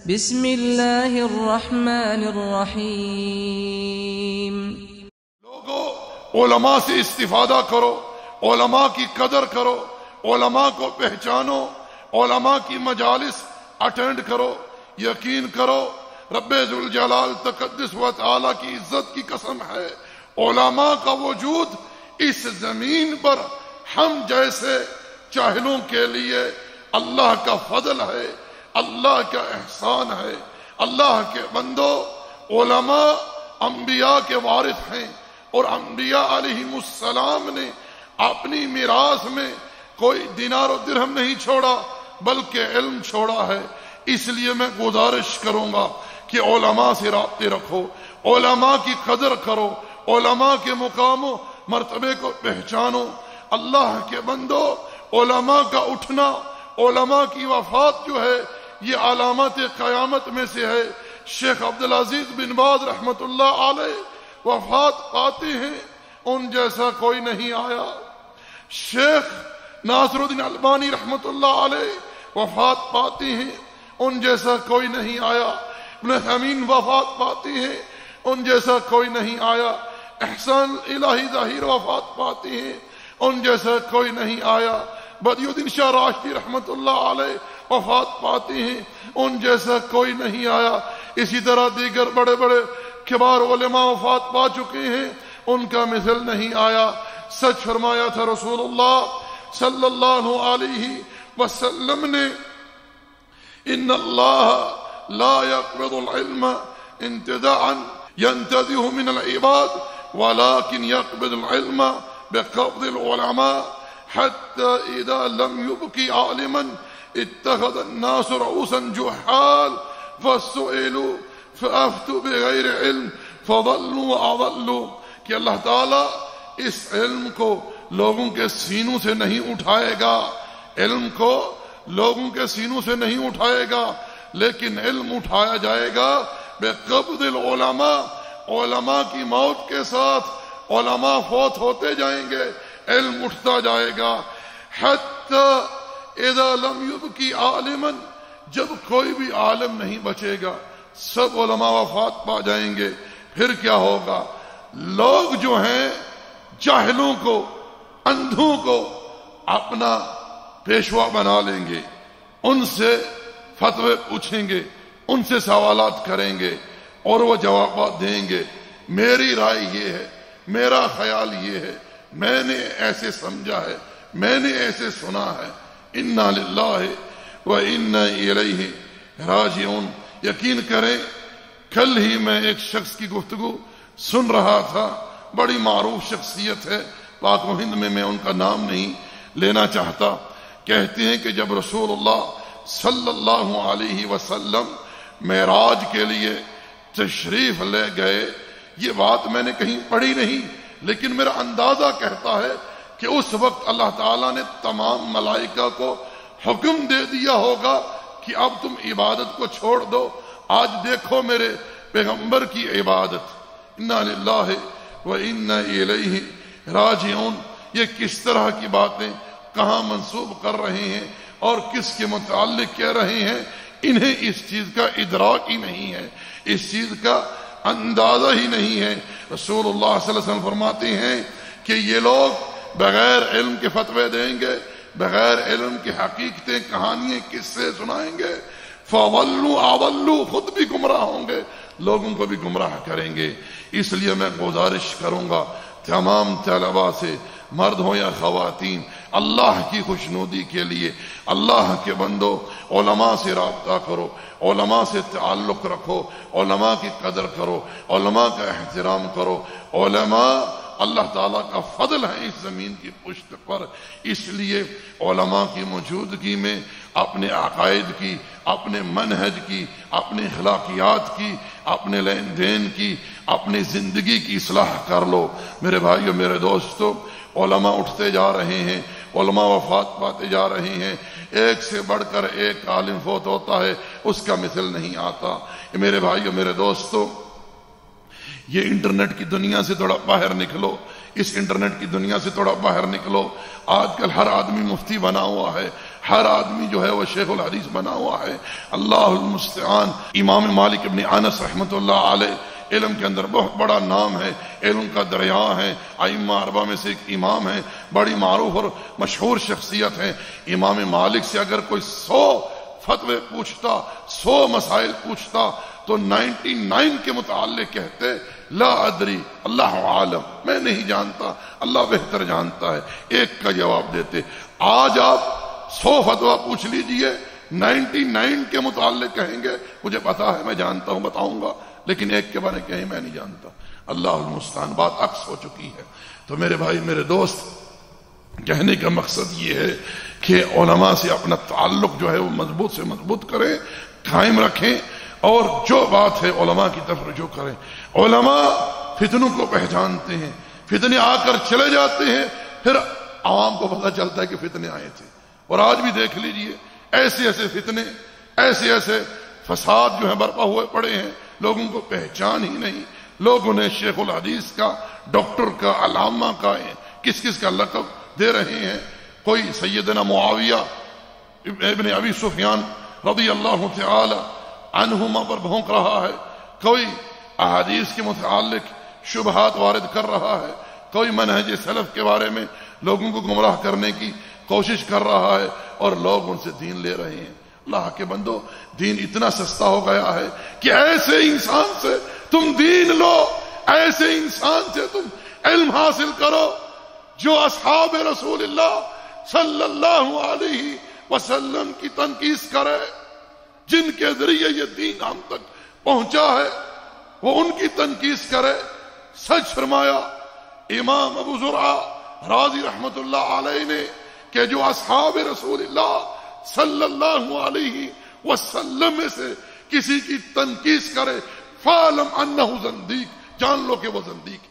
بسم اللہ الرحمن الرحیم۔ لوگوں، علماء سے استفادہ کرو، علماء کی قدر کرو، علماء کو پہچانو، علماء کی مجالس اٹینڈ کرو۔ یقین کرو رب ذوالجلال تقدس و تعالی کی عزت کی قسم ہے، علماء کا وجود اس زمین پر ہم جیسے جاہلوں کے لیے اللہ کا فضل ہے، اللہ کا احسان ہے۔ اللہ کے بندو، علماء انبیاء کے وارث ہیں، اور انبیاء علیہم السلام نے اپنی میراث میں کوئی دینار و درہم نہیں چھوڑا بلکہ علم چھوڑا ہے۔ اس لیے میں گزارش کروں گا کہ علماء سے رابطے رکھو، علماء کی قدر کرو، علماء کے مقام و مرتبے کو پہچانو۔ اللہ کے بندو، علماء کا اٹھنا، علماء کی وفات جو ہے یہ علامات قیامت میں سے ہے۔ شیخ عبدالعزیز بن باز رحمت اللہ علیہ وفات پاتے ہیں، ان جیسا کوئی نہیں آیا۔ شیخ ناصر الدین البانی رحمت اللہ علیہ وفات پاتے ہیں، ان جیسا کوئی نہیں آیا۔ ابن حمین وفات پاتے ہیں، ان جیسا کوئی نہیں آیا۔ احسان الہی ظاہر وفات پاتے ہیں، ان جیسا کوئی نہیں آیا۔ بدیع الدین شاہ راشدی رحمت اللہ علیہ وفات پاتے ہیں، ان جیسا کوئی نہیں آیا۔ اسی طرح دیگر بڑے بڑے کبار علماء وفات پا چکے ہیں، ان کا مثل نہیں آیا۔ سچ فرمایا تھا رسول اللہ صلی اللہ علیہ وسلم نے، ان اللہ لا يقبض العلم انتزاعا ينتزعه من العباد ولكن يقبض العلم بقبض العلماء حتى اذا لم يبق عالما اتخذ الناس رؤوسا جحال فسئلوا فافتوا بغیر علم فضلوا واضلوا۔ کہ اللہ تعالیٰ اس علم کو لوگوں کے سینوں سے نہیں اٹھائے گا، علم کو لوگوں کے سینوں سے نہیں اٹھائے گا، لیکن علم اٹھایا جائے گا بقبض العلماء، علماء کی موت کے ساتھ علماء فوت ہوتے جائیں گے، علم اٹھتا جائے گا۔ حتی اذا لم یبقی عالما، جب کوئی بھی عالم نہیں بچے گا، سب علماء وفات پا جائیں گے، پھر کیا ہوگا؟ لوگ جو ہیں جاہلوں کو، اندھوں کو اپنا پیشوا بنا لیں گے، ان سے فتوے پوچھیں گے، ان سے سوالات کریں گے اور وہ جوابات دیں گے۔ میری رائے یہ ہے، میرا خیال یہ ہے، میں نے ایسے سمجھا ہے، میں نے ایسے سنا ہے۔ انا للہ و انا الیہ راجعون۔ یقین کریں کل ہی میں ایک شخص کی گفتگو سن رہا تھا، بڑی معروف شخصیت ہے پاک و ہند میں ان کا نام نہیں لینا چاہتا۔ کہتے ہیں کہ جب رسول اللہ صلی اللہ علیہ وسلم معراج کے لیے تشریف لے گئے، یہ بات میں نے کہیں پڑھی نہیں لیکن میرا اندازہ کہتا ہے کہ اس وقت اللہ تعالیٰ نے تمام ملائکہ کو حکم دے دیا ہوگا کہ اب تم عبادت کو چھوڑ دو، آج دیکھو میرے پیغمبر کی عبادت۔ انا للہ و انا الیہ راجعون۔ یہ کس طرح کی باتیں کہاں منسوب کر رہے ہیں اور کس کے متعلق کہہ رہے ہیں؟ انہیں اس چیز کا ادراک ہی نہیں ہے، اس چیز کا اندازہ ہی نہیں ہے۔ رسول اللہ صلی اللہ علیہ وسلم فرماتے ہیں کہ یہ لوگ بغیر علم کے فتوے دیں گے، بغیر علم کے حقیقتیں، کہانیاں، قصے سنائیں گے، فَوَلُّوا أَوَلُّوا، خود بھی گمراہ ہوں گے، لوگوں کو بھی گمراہ کریں گے۔ اس لیے میں گزارش کروں گا تمام طلباء سے، مرد ہوں یا خواتین، اللہ کی خوشنودی کے لیے اللہ کے بندو علماء سے رابطہ کرو، علماء سے تعلق رکھو، علماء کی قدر کرو، علماء کا احترام کرو۔ علماء اللہ تعالیٰ کا فضل ہے اس زمین کی پشت پر، اس لیے علماء کی موجودگی میں اپنے عقائد کی، اپنے منہج کی، اپنے اخلاقیات کی، اپنے لین دین کی، اپنی زندگی کی اصلاح کر لو۔ میرے بھائیو، میرے دوستو، علماء اٹھتے جا رہے ہیں، علماء وفات پاتے جا رہے ہیں، ایک سے بڑھ کر ایک عالم فوت ہوتا ہے، اس کا مثل نہیں آتا۔ میرے بھائیو، میرے دوستو، یہ انٹرنیٹ کی دنیا سے تھوڑا باہر نکلو، اس انٹرنیٹ کی دنیا سے تھوڑا باہر نکلو۔ آج کل ہر آدمی مفتی بنا ہوا ہے، ہر آدمی جو ہے وہ شیخ الحدیث بنا ہوا ہے. اللہ المستعان. امام مالک ابن انس رحمۃ اللہ علیہ علم کے اندر بہت بڑا نام ہے، علم کا دریا ہے، ائمہ اربعہ میں سے ایک امام ہے، بڑی معروف اور مشہور شخصیت ہے. امام مالک سے اگر کوئی 100 فتوے پوچھتا، 100 مسائل پوچھتا تو 99 کے متعلق کہتے لا ادری اللہ عالم، میں نہیں جانتا، اللہ بہتر جانتا ہے. ایک کا جواب دیتے. آج آپ 100 فتویٰ پوچھ لیجئے، 99 کے متعلق کہیں گے مجھے پتا ہے، میں جانتا ہوں، بتاؤں گا، لیکن ایک کے بارے کہیں میں نہیں جانتا. اللہ المستعان. بات عکس ہو چکی ہے. تو میرے بھائی، میرے دوست، کہنے کا مقصد یہ ہے کہ علماء سے اپنا تعلق جو ہے وہ مضبوط سے مضبوط کریں، قائم رکھیں، اور جو بات ہے علماء کی طرف رجوع کریں. علماء فتنوں کو پہچانتے ہیں، فتنے آ کر چلے جاتے ہیں، پھر عوام کو پتہ چلتا ہے کہ فتنے آئے تھے. اور آج بھی دیکھ لیجئے، ایسے ایسے فتنے، ایسے ایسے فساد جو ہیں برپا ہوئے پڑے ہیں، لوگوں کو پہچان ہی نہیں. لوگوں نے شیخ الحدیث کا، ڈاکٹر کا، علامہ کا، کس کس کا لقب دے رہے ہیں. کوئی سیدنا معاویہ ابن ابی سفیان رضی اللہ تعالی عنہما پر بھونک رہا ہے، کوئی احادیث کے متعلق شبہات وارد کر رہا ہے، کوئی منہج سلف کے بارے میں لوگوں کو گمراہ کرنے کی کوشش کر رہا ہے، اور لوگ ان سے دین لے رہے ہیں. اللہ کے بندو، دین اتنا سستا ہو گیا ہے کہ ایسے انسان سے تم دین لو، ایسے انسان سے تم علم حاصل کرو جو اصحاب رسول اللہ صلی اللہ علیہ وسلم کی تنقید کرے، جن کے ذریعے یہ دین ہم تک پہنچا ہے، وہ ان کی تنقید کرے. سچ فرمایا امام ابو زرعہ رازی رحمت اللہ علیہ نے کہ جو اصحاب رسول اللہ صلی اللہ علیہ وسلم میں سے کسی کی تنقید کرے فَعْلَمْ أَنَّهُ زندیق، جان لو کہ وہ زندیق.